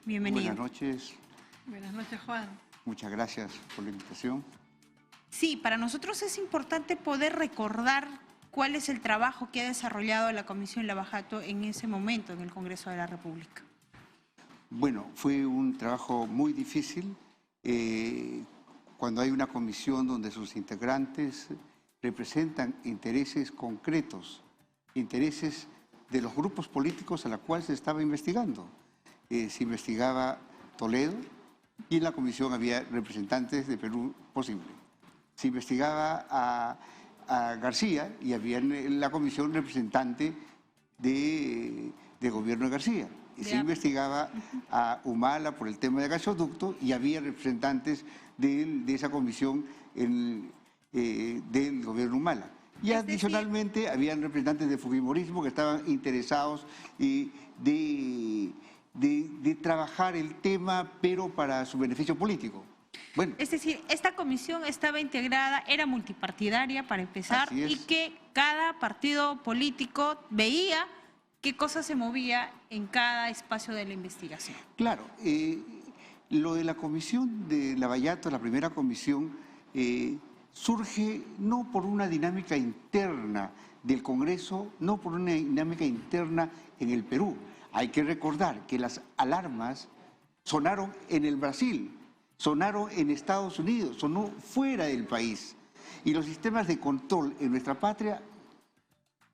Bienvenido. Buenas noches. Buenas noches, Juan. Muchas gracias por la invitación. Sí, para nosotros es importante poder recordar cuál es el trabajo que ha desarrollado la Comisión Lavajato en ese momento en el Congreso de la República. Bueno, fue un trabajo muy difícil cuando hay una comisión donde sus integrantes representan intereses concretos, intereses de los grupos políticos a los cuales se estaba investigando. Se investigaba Toledo y en la comisión había representantes de Perú Posible. Se investigaba a García y había en la comisión representante de gobierno de García. Se investigaba a Humala por el tema de gasoducto y había representantes de esa comisión del gobierno Humala. Y adicionalmente habían representantes de Fujimorismo que estaban interesados de trabajar el tema, pero para su beneficio político. Bueno, es decir, esta comisión estaba integrada, era multipartidaria para empezar, y que cada partido político veía qué cosa se movía en cada espacio de la investigación. Claro, lo de la comisión de Lavallato, la primera comisión, surge no por una dinámica interna del Congreso, no por una dinámica interna en el Perú. Hay que recordar que las alarmas sonaron en el Brasil, sonaron en Estados Unidos, sonó fuera del país. Y los sistemas de control en nuestra patria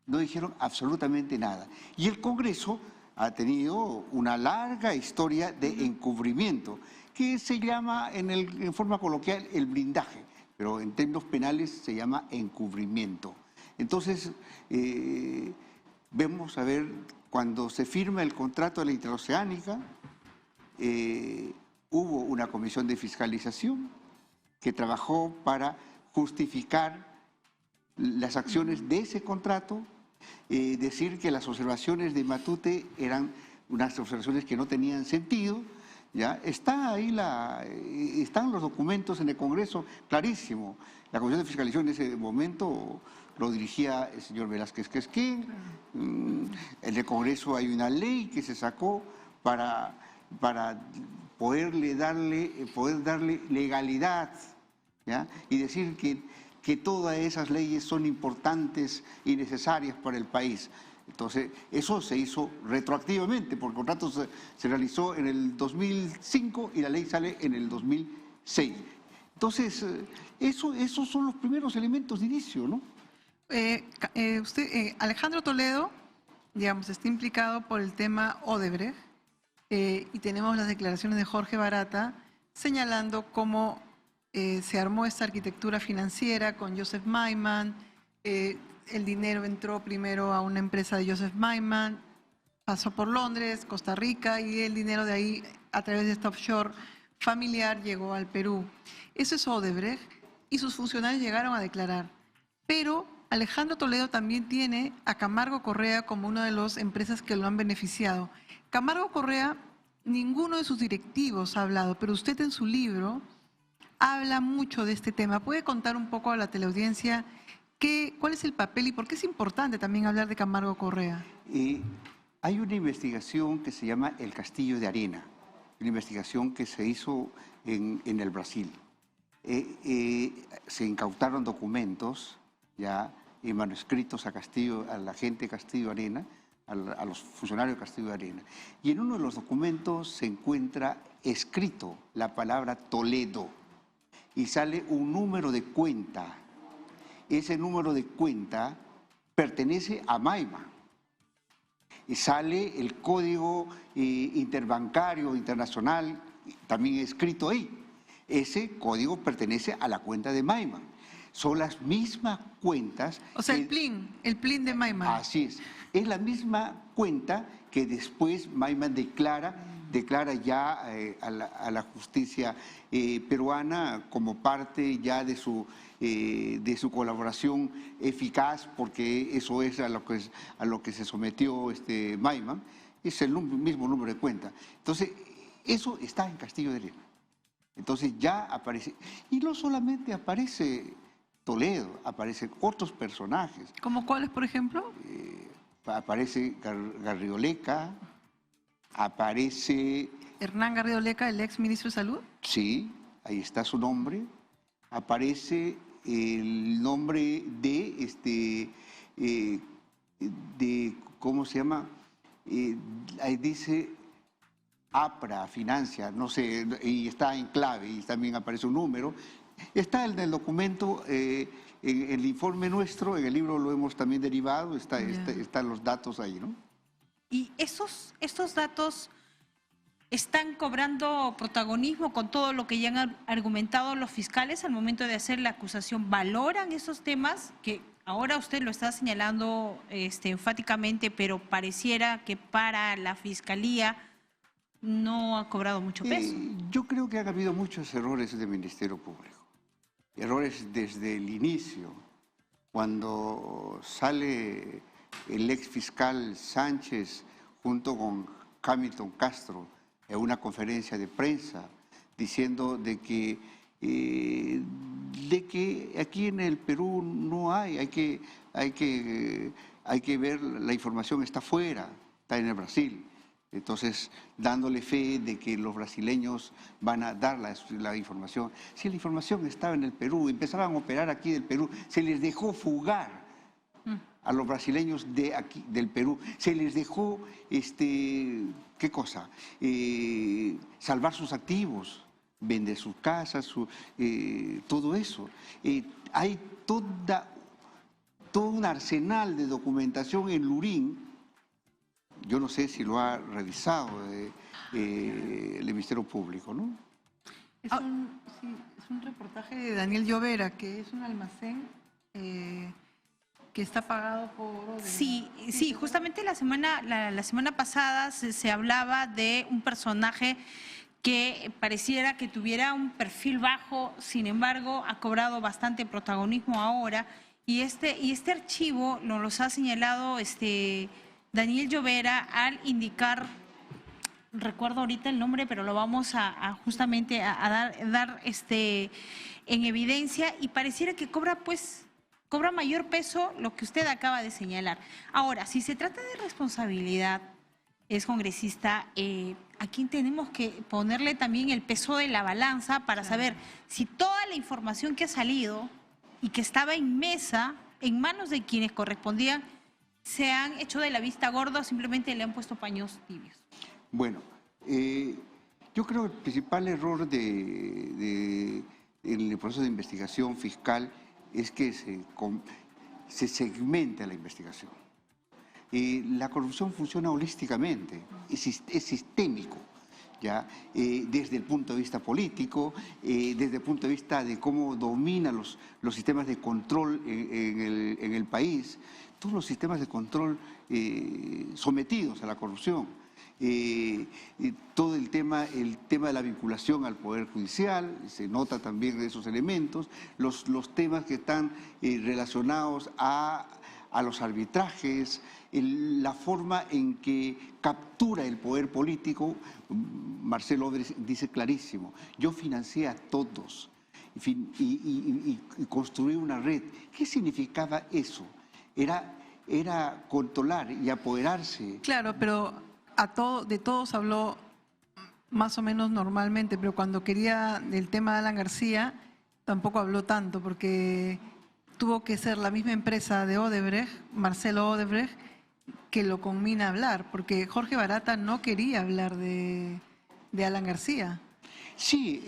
no dijeron absolutamente nada. Y el Congreso ha tenido una larga historia de encubrimiento, que se llama en forma coloquial el blindaje, pero en términos penales se llama encubrimiento. Entonces, vemos a ver, cuando se firma el contrato de la interoceánica, hubo una comisión de fiscalización que trabajó para justificar las acciones de ese contrato, decir que las observaciones de Matute eran unas observaciones que no tenían sentido. ¿Ya? Está ahí están los documentos en el Congreso, clarísimo. La Comisión de Fiscalización en ese momento lo dirigía el señor Velázquez Quesquén. En el Congreso hay una ley que se sacó para poder darle legalidad, ¿ya? Y decir que todas esas leyes son importantes y necesarias para el país. Entonces, eso se hizo retroactivamente, porque el contrato se realizó en el 2005 y la ley sale en el 2006. Entonces, esos son los primeros elementos de inicio, ¿no? Alejandro Toledo, digamos, está implicado por el tema Odebrecht, y tenemos las declaraciones de Jorge Barata señalando cómo se armó esta arquitectura financiera con Joseph Maiman. El dinero entró primero a una empresa de Joseph Maiman, pasó por Londres, Costa Rica, y el dinero de ahí, a través de esta offshore familiar, llegó al Perú. Eso es Odebrecht, y sus funcionarios llegaron a declarar. Pero Alejandro Toledo también tiene a Camargo Correa como una de las empresas que lo han beneficiado. Camargo Correa, ninguno de sus directivos ha hablado, pero usted en su libro habla mucho de este tema. ¿Puede contar un poco a la teleaudiencia cuál es el papel y por qué es importante también hablar de Camargo Correa? Hay una investigación que se llama El Castillo de Arena, una investigación que se hizo en el Brasil. Se incautaron documentos ya y manuscritos a la gente de Castillo de Arena, a los funcionarios de Castillo de Arena. Y en uno de los documentos se encuentra escrito la palabra Toledo y sale un número de cuenta. Ese número de cuenta pertenece a Maiman. Y sale el código interbancario internacional, también escrito ahí. Ese código pertenece a la cuenta de Maiman. Son las mismas cuentas. O sea, el PLIN de Maiman. Así es. Es la misma cuenta que después Maiman declara ya a la justicia peruana como parte ya de su colaboración eficaz, porque eso es a lo que se sometió Maiman. Es el mismo número de cuenta. Entonces, eso está en Castillo de Arena. Entonces ya aparece, y no solamente aparece Toledo, aparecen otros personajes. ¿Como cuáles, por ejemplo? Aparece Garrioleca, aparece Hernán Garrido Leca, el ex ministro de Salud? Sí, ahí está su nombre. Aparece el nombre de ¿cómo se llama? Ahí dice APRA, Financia, no sé, y está en clave, y también aparece un número. Está en el documento, en el informe nuestro, en el libro lo hemos también derivado, están los datos ahí, ¿no? Y estos datos están cobrando protagonismo con todo lo que ya han argumentado los fiscales al momento de hacer la acusación. ¿Valoran esos temas que ahora usted lo está señalando enfáticamente, pero pareciera que para la Fiscalía no ha cobrado mucho peso? Yo creo que han habido muchos errores del Ministerio Público. Errores desde el inicio, cuando sale el ex fiscal Sánchez junto con Hamilton Castro en una conferencia de prensa diciendo de que aquí en el Perú no hay que ver, la información está fuera, está en el Brasil. Entonces, dándole fe de que los brasileños van a dar la información. Si la información estaba en el Perú, empezaban a operar aquí del Perú, se les dejó fugar a los brasileños de aquí, del Perú. Se les dejó, ¿qué cosa? Salvar sus activos, vender sus casas, todo eso. Hay todo un arsenal de documentación en Lurín. Yo no sé si lo ha revisado el Ministerio Público, ¿no? Es un reportaje de Daniel Llovera, que es un almacén que está pagado por... Sí, justamente la semana pasada se hablaba de un personaje que pareciera que tuviera un perfil bajo, sin embargo, ha cobrado bastante protagonismo ahora, y este archivo nos los ha señalado Daniel Llovera al indicar, recuerdo ahorita el nombre, pero lo vamos a justamente a dar en evidencia, y pareciera que cobra mayor peso lo que usted acaba de señalar. Ahora, si se trata de responsabilidad, es congresista, aquí tenemos que ponerle también el peso de la balanza para saber si toda la información que ha salido y que estaba en mesa, en manos de quienes correspondían, se han hecho de la vista gorda o simplemente le han puesto paños tibios. Bueno, yo creo que el principal error en el proceso de investigación fiscal es que se segmenta la investigación. La corrupción funciona holísticamente, es sistémico, ¿ya? Desde el punto de vista político, desde el punto de vista de cómo domina los sistemas de control en el país, todos los sistemas de control sometidos a la corrupción. Todo el tema de la vinculación al Poder Judicial, se nota también de esos elementos, los temas que están relacionados a los arbitrajes, la forma en que captura el poder político. Marcelo Odres dice clarísimo, yo financié a todos y construí una red. ¿Qué significaba eso? Era controlar y apoderarse. Claro, pero de todos habló más o menos normalmente, pero cuando quería del tema de Alan García tampoco habló tanto, porque tuvo que ser la misma empresa de Odebrecht, Marcelo Odebrecht, que lo conmina a hablar, porque Jorge Barata no quería hablar de Alan García. Sí,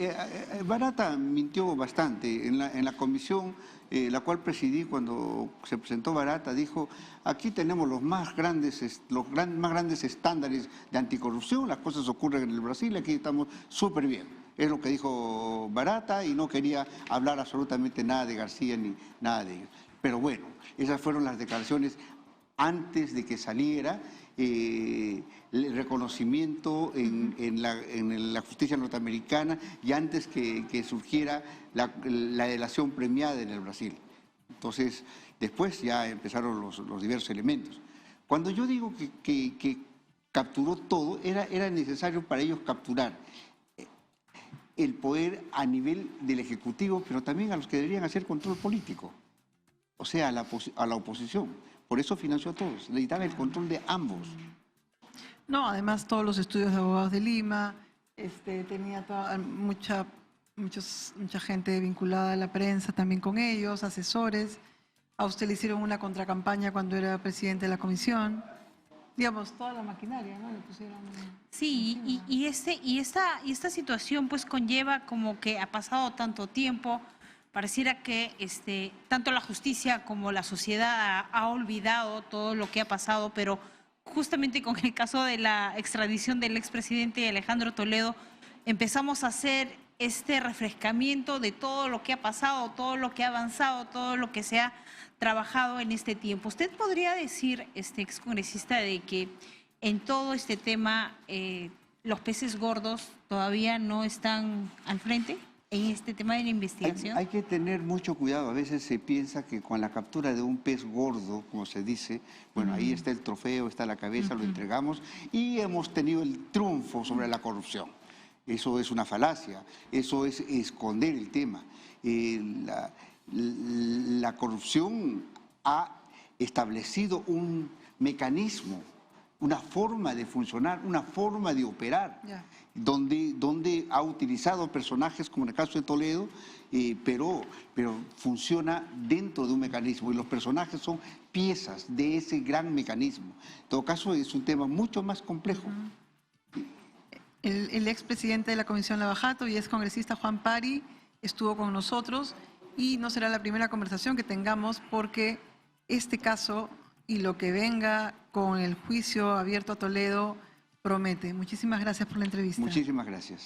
Barata mintió bastante. En la comisión, la cual presidí cuando se presentó Barata, dijo, aquí tenemos los más grandes estándares de anticorrupción, las cosas ocurren en el Brasil, aquí estamos súper bien. Es lo que dijo Barata, y no quería hablar absolutamente nada de García ni nada de ellos. Pero bueno, esas fueron las declaraciones antes de que saliera el reconocimiento en la justicia norteamericana y antes que surgiera la delación premiada en el Brasil. Entonces, después ya empezaron los diversos elementos. Cuando yo digo que capturó todo, era necesario para ellos capturar el poder a nivel del Ejecutivo, pero también a los que deberían hacer control político, o sea, a la oposición. Por eso financió a todos, necesitaban el control de ambos. No, además todos los estudios de abogados de Lima, Tenía mucha gente vinculada a la prensa también con ellos, asesores. A usted le hicieron una contracampaña cuando era presidente de la comisión. Digamos, toda la maquinaria, ¿no? Le pusieron... Sí, y esta situación pues conlleva como que ha pasado tanto tiempo, pareciera que tanto la justicia como la sociedad ha olvidado todo lo que ha pasado, pero justamente con el caso de la extradición del expresidente Alejandro Toledo, empezamos a hacer este refrescamiento de todo lo que ha pasado, todo lo que ha avanzado, todo lo que se ha trabajado en este tiempo. ¿Usted podría decir, excongresista, de que en todo este tema los peces gordos todavía no están al frente en este tema de la investigación? Hay que tener mucho cuidado. A veces se piensa que con la captura de un pez gordo, como se dice, bueno, ahí está el trofeo, está la cabeza, lo entregamos y hemos tenido el triunfo sobre la corrupción. Eso es una falacia, eso es esconder el tema. La corrupción ha establecido un mecanismo, una forma de funcionar, una forma de operar, donde ha utilizado personajes como en el caso de Toledo, pero funciona dentro de un mecanismo y los personajes son piezas de ese gran mecanismo. En todo caso, es un tema mucho más complejo. El expresidente de la Comisión Lavajato y excongresista Juan Pari estuvo con nosotros y no será la primera conversación que tengamos porque este caso y lo que venga con el juicio abierto a Toledo promete. Muchísimas gracias por la entrevista. Muchísimas gracias.